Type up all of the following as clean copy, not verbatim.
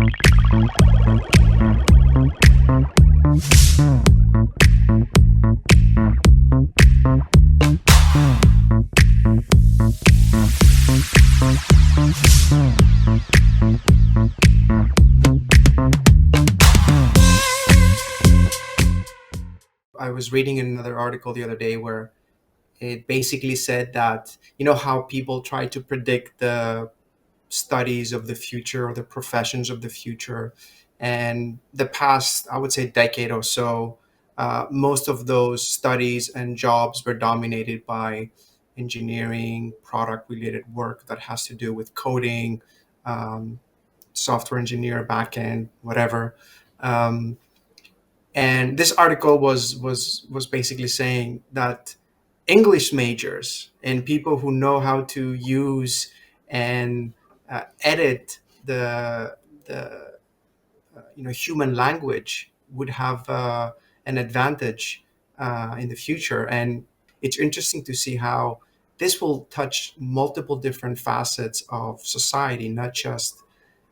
I was reading another article the other day where it basically said that, you know, how people try to predict the studies of the future or the professions of the future. And the past, I would say, decade or so, most of those studies and jobs were dominated by engineering, product related work that has to do with coding, um, software engineer, backend, whatever. Um, and this article was basically saying that English majors and people who know how to use and edit the human language would have an advantage in the future. And it's interesting to see how this will touch multiple different facets of society, not just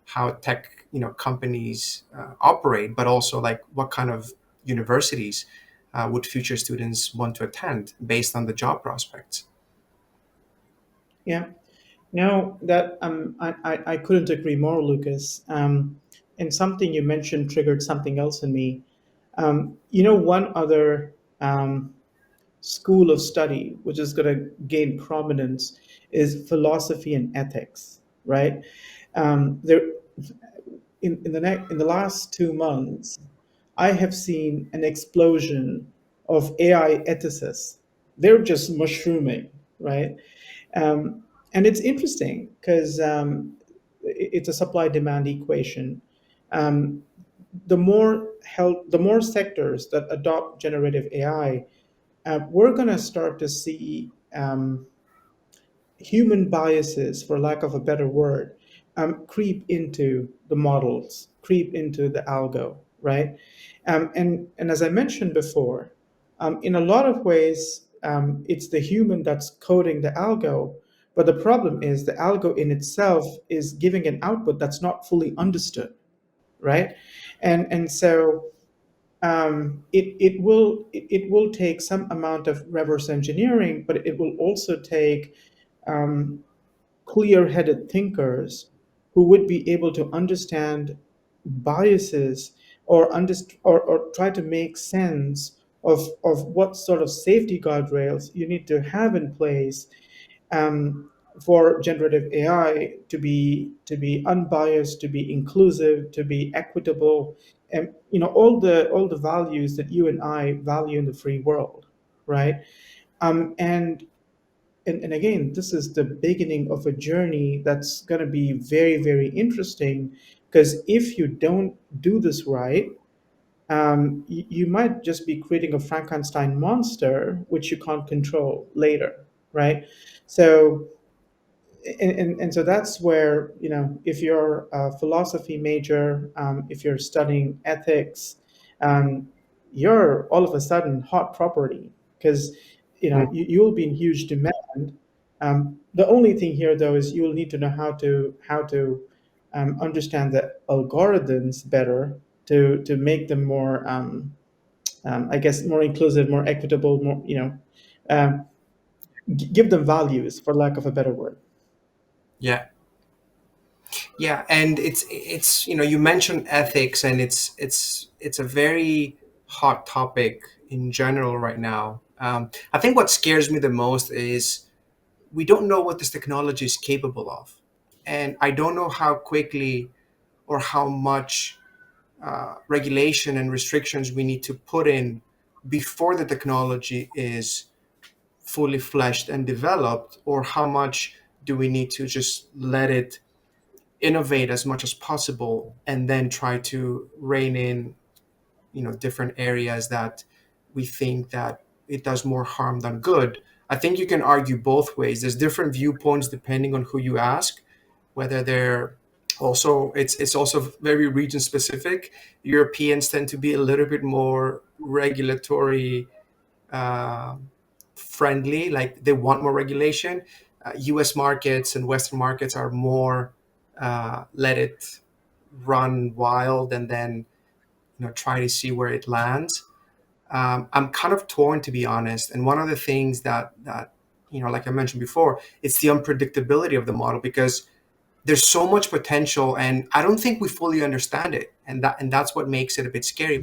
how tech companies operate, but also like what kind of universities would future students want to attend based on the job prospects. Yeah. No, that I couldn't agree more, Lucas. And something you mentioned triggered something else in me. One other school of study which is going to gain prominence is philosophy and ethics, right? There, in the last 2 months, I have seen an explosion of AI ethicists. They're just mushrooming, right? And it's interesting because it's a supply demand equation. Um, the more sectors that adopt generative AI, we're going to start to see human biases, for lack of a better word, creep into the models, creep into the algo, right? And as I mentioned before, in a lot of ways, it's the human that's coding the algo. But the problem is the algo in itself is giving an output that's not fully understood, right? And so it will take some amount of reverse engineering, but it will also take um, clear-headed thinkers who would be able to understand biases or try to make sense of what sort of safety guardrails you need to have in place um, for generative AI to be unbiased, to be inclusive, to be equitable, and all the values that you and I value in the free world, right? And again, this is the beginning of a journey that's going to be very, very interesting because if you don't do this right, you might just be creating a Frankenstein monster which you can't control later, right? So and so that's where if you're a philosophy major, if you're studying ethics, um, you're all of a sudden hot property because you'll be in huge demand. The only thing here though is you'll need to know how to understand the algorithms better to make them more I guess more inclusive, more equitable, more um, give them values, for lack of a better word. Yeah, yeah, and it's you mentioned ethics, and it's a very hot topic in general right now. I think what scares me the most is we don't know what this technology is capable of, and I don't know how quickly or how much regulation and restrictions we need to put in before the technology is fully fleshed and developed, or how much do we need to just let it innovate as much as possible and then try to rein in different areas that we think that it does more harm than good. I think you can argue both ways. There's different viewpoints depending on who you ask, whether they're also it's also very region specific. Europeans tend to be a little bit more regulatory uh, friendly, like they want more regulation. US markets and Western markets are more let it run wild and then try to see where it lands. I'm kind of torn, to be honest. And one of the things that like I mentioned before, it's the unpredictability of the model, because there's so much potential, and I don't think we fully understand it, and that's what makes it a bit scary.